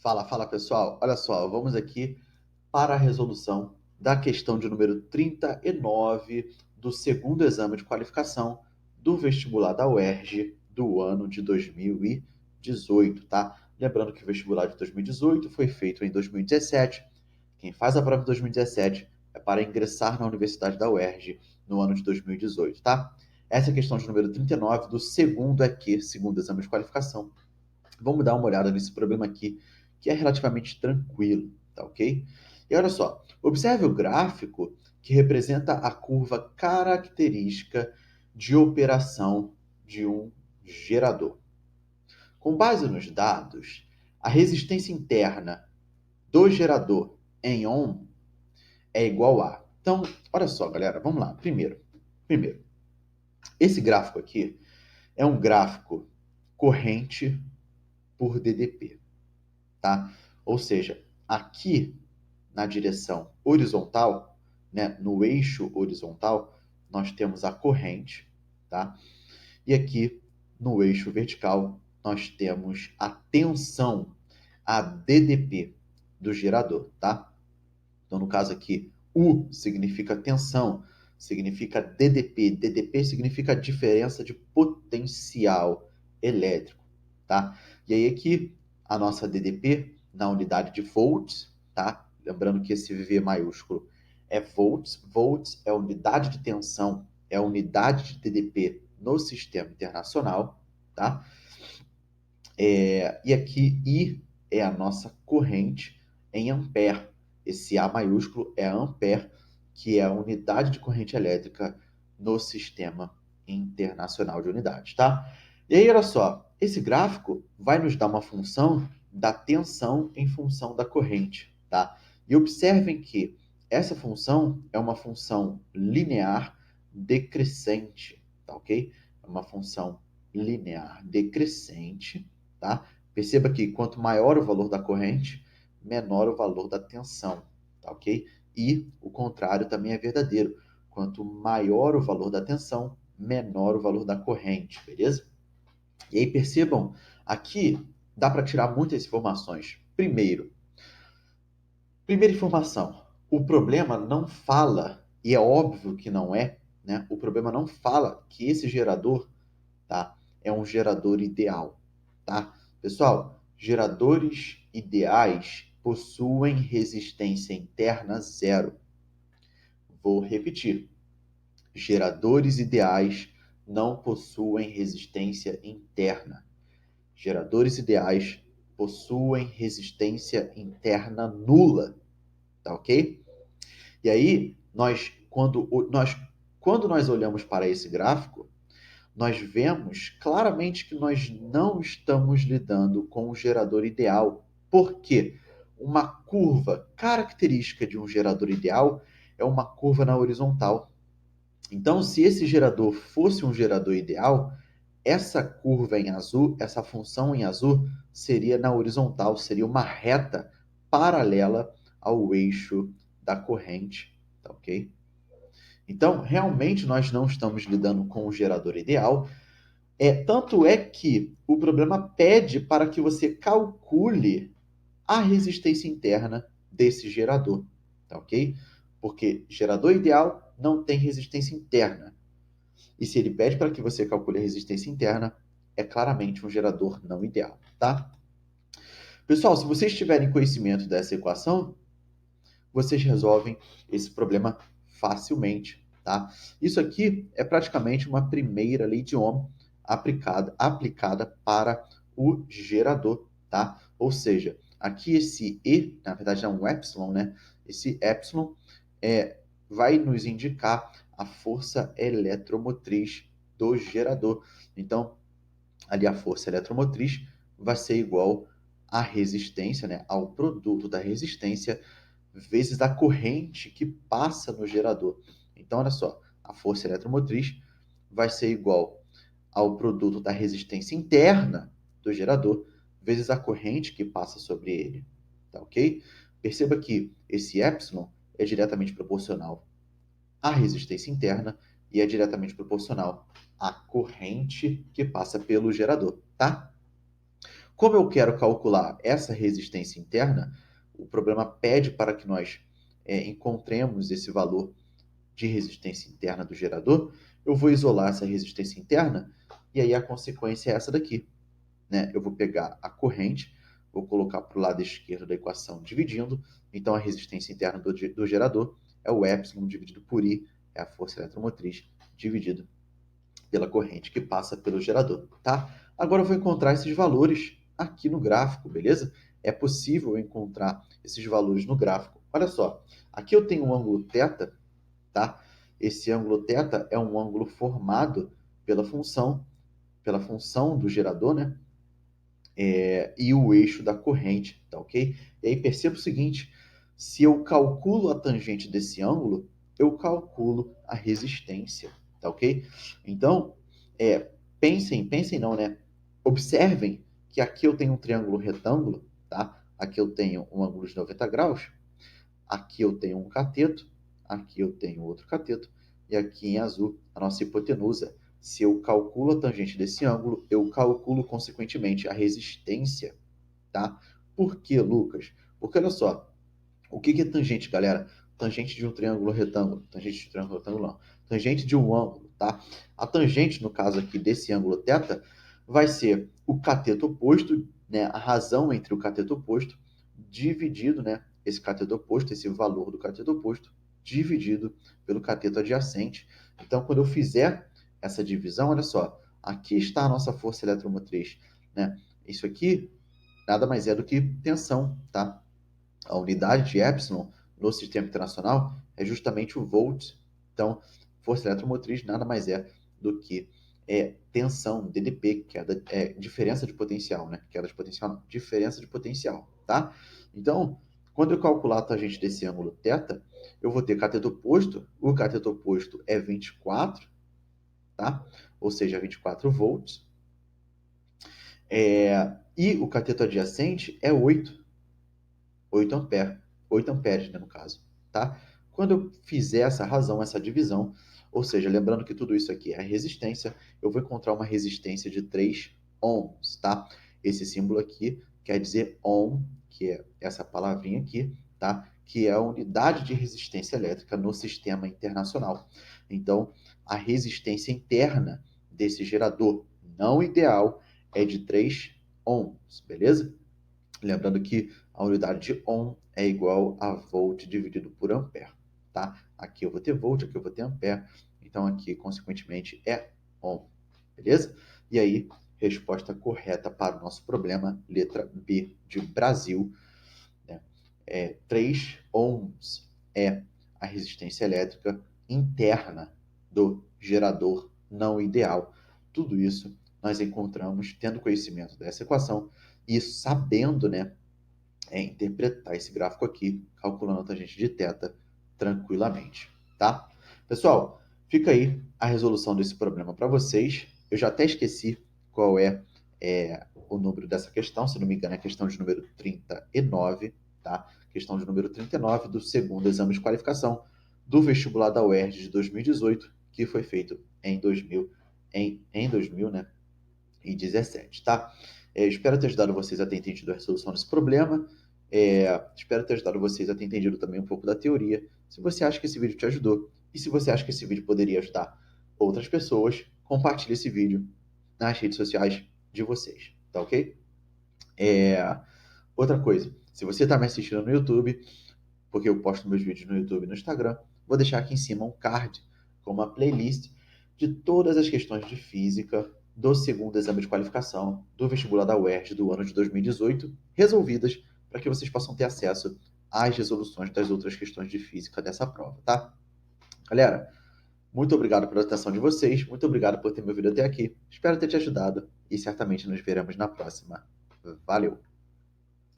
Fala pessoal, olha só, vamos aqui para a resolução da questão de número 39 do segundo exame de qualificação do vestibular da UERJ do ano de 2018, tá? Lembrando que o vestibular de 2018 foi feito em 2017. Quem faz a prova em 2017 é para ingressar na Universidade da UERJ no ano de 2018, tá? Essa é a questão de número 39 do segundo EQ, segundo exame de qualificação. Vamos dar uma olhada nesse problema aqui, que é relativamente tranquilo, tá ok? E olha só, observe o gráfico que representa a curva característica de operação de um gerador. Com base nos dados, a resistência interna do gerador em ohm é igual a... Então, olha só, galera, vamos lá. Primeiro, esse gráfico aqui é um gráfico corrente por DDP. Tá? Ou seja, aqui na direção horizontal, né, no eixo horizontal, nós temos a corrente, tá? E aqui no eixo vertical, nós temos a tensão, a DDP do gerador, tá? Então, no caso aqui, U significa tensão, significa DDP. DDP significa diferença de potencial elétrico, tá? E aí aqui, a nossa DDP, na unidade de volts, tá? Lembrando que esse V maiúsculo é volts. Volts é a unidade de tensão, é a unidade de DDP no sistema internacional, tá? E aqui I é a nossa corrente em ampere. Esse A maiúsculo é a ampere, que é a unidade de corrente elétrica no sistema internacional de unidades, tá? E aí, olha só, esse gráfico vai nos dar uma função da tensão em função da corrente, tá? E observem que essa função é uma função linear decrescente, tá ok? É uma função linear decrescente, tá? Perceba que quanto maior o valor da corrente, menor o valor da tensão, tá ok? E o contrário também é verdadeiro. Quanto maior o valor da tensão, menor o valor da corrente, beleza? E aí percebam, aqui dá para tirar muitas informações. Primeira informação, o problema não fala, e é óbvio que não é, né? O problema não fala que esse gerador, tá, é um gerador ideal, tá? Pessoal, geradores ideais possuem resistência interna zero. Vou repetir. Geradores ideais não possuem resistência interna. Geradores ideais possuem resistência interna nula, tá ok? E aí, quando nós olhamos para esse gráfico, nós vemos claramente que nós não estamos lidando com um gerador ideal. Por quê? Uma curva característica de um gerador ideal é uma curva na horizontal. Então, se esse gerador fosse um gerador ideal, essa curva em azul, essa função em azul, seria na horizontal, seria uma reta paralela ao eixo da corrente, tá ok? Então, realmente nós não estamos lidando com o gerador ideal. Tanto é que o problema pede para que você calcule a resistência interna desse gerador, tá ok? Porque gerador ideal não tem resistência interna. E se ele pede para que você calcule a resistência interna, é claramente um gerador não ideal, tá? Pessoal, se vocês tiverem conhecimento dessa equação, vocês resolvem esse problema facilmente, tá? Isso aqui é praticamente uma primeira lei de Ohm aplicada para o gerador, tá? Ou seja, aqui esse E, na verdade é um epsilon, né? Esse epsilon vai nos indicar a força eletromotriz do gerador. Então, ali a força eletromotriz vai ser igual à resistência, né? Ao produto da resistência vezes a corrente que passa no gerador. Então, olha só, a força eletromotriz vai ser igual ao produto da resistência interna do gerador vezes a corrente que passa sobre ele, tá ok? Perceba que esse epsilon é diretamente proporcional à resistência interna e é diretamente proporcional à corrente que passa pelo gerador, tá? Como eu quero calcular essa resistência interna, o problema pede para que nós encontremos esse valor de resistência interna do gerador. Eu vou isolar essa resistência interna e aí a consequência é essa daqui, né? Eu vou pegar a corrente, vou colocar para o lado esquerdo da equação dividindo, então a resistência interna do gerador é o epsilon dividido por I, é a força eletromotriz, dividido pela corrente que passa pelo gerador, tá? Agora eu vou encontrar esses valores aqui no gráfico, beleza? É possível encontrar esses valores no gráfico. Olha só, aqui eu tenho um ângulo θ, tá? Esse ângulo θ é um ângulo formado pela função do gerador, né? E o eixo da corrente, tá ok? E aí perceba o seguinte, se eu calculo a tangente desse ângulo, eu calculo a resistência, tá ok? Então, pensem não, né? Observem que aqui eu tenho um triângulo retângulo, tá? Aqui eu tenho um ângulo de 90 graus, aqui eu tenho um cateto, aqui eu tenho outro cateto, e aqui em azul a nossa hipotenusa. Se eu calculo a tangente desse ângulo, eu calculo, consequentemente, a resistência, tá? Por que, Lucas? Porque, olha só, o que é tangente, galera? Tangente de um triângulo retângulo. Tangente de um triângulo retângulo, não. Tangente de um ângulo, tá? A tangente, no caso aqui desse ângulo θ, vai ser o cateto oposto, né? A razão entre o cateto oposto, dividido, né? Esse cateto oposto, esse valor do cateto oposto, dividido pelo cateto adjacente. Então, quando eu fizer essa divisão, olha só, aqui está a nossa força eletromotriz, né? Isso aqui nada mais é do que tensão, tá? A unidade de epsilon no sistema internacional é justamente o volt. Então, força eletromotriz nada mais é do que tensão, DDP, que é diferença de potencial, né? Queda de potencial, não, diferença de potencial, tá? Então, quando eu calcular a tangente desse ângulo θ, eu vou ter cateto oposto, o cateto oposto é 24, tá? Ou seja, 24 volts, e o cateto adjacente é 8 amperes, 8 amperes, né, no caso, tá? Quando eu fizer essa razão, essa divisão, ou seja, lembrando que tudo isso aqui é resistência, eu vou encontrar uma resistência de 3 ohms, tá? Esse símbolo aqui quer dizer ohm, que é essa palavrinha aqui, tá? Que é a unidade de resistência elétrica no sistema internacional. Então, a resistência interna desse gerador não ideal é de 3 ohms, beleza? Lembrando que a unidade de ohm é igual a volt dividido por ampere, tá? Aqui eu vou ter volt, aqui eu vou ter ampere, então aqui, consequentemente, é ohm, beleza? E aí, resposta correta para o nosso problema, letra B de Brasil, né? 3 ohms é a resistência elétrica interna do gerador não ideal. Tudo isso nós encontramos tendo conhecimento dessa equação e sabendo, né, interpretar esse gráfico aqui, calculando a tangente de θ tranquilamente, tá? Pessoal, fica aí a resolução desse problema para vocês. Eu já até esqueci qual o número dessa questão, se não me engano é a questão de número 39, tá? Questão de número 39 do segundo exame de qualificação do vestibular da UERJ de 2018, que foi feito em 2000, né, em 17, tá? Espero ter ajudado vocês a ter entendido a resolução desse problema. Espero ter ajudado vocês a ter entendido também um pouco da teoria. Se você acha que esse vídeo te ajudou e se você acha que esse vídeo poderia ajudar outras pessoas, compartilhe esse vídeo nas redes sociais de vocês, tá ok? Outra coisa, se você está me assistindo no YouTube, porque eu posto meus vídeos no YouTube e no Instagram, vou deixar aqui em cima um card com uma playlist de todas as questões de física do segundo exame de qualificação do vestibular da UERJ do ano de 2018, resolvidas para que vocês possam ter acesso às resoluções das outras questões de física dessa prova, tá? Galera, muito obrigado pela atenção de vocês, muito obrigado por ter me ouvido até aqui, espero ter te ajudado e certamente nos veremos na próxima. Valeu!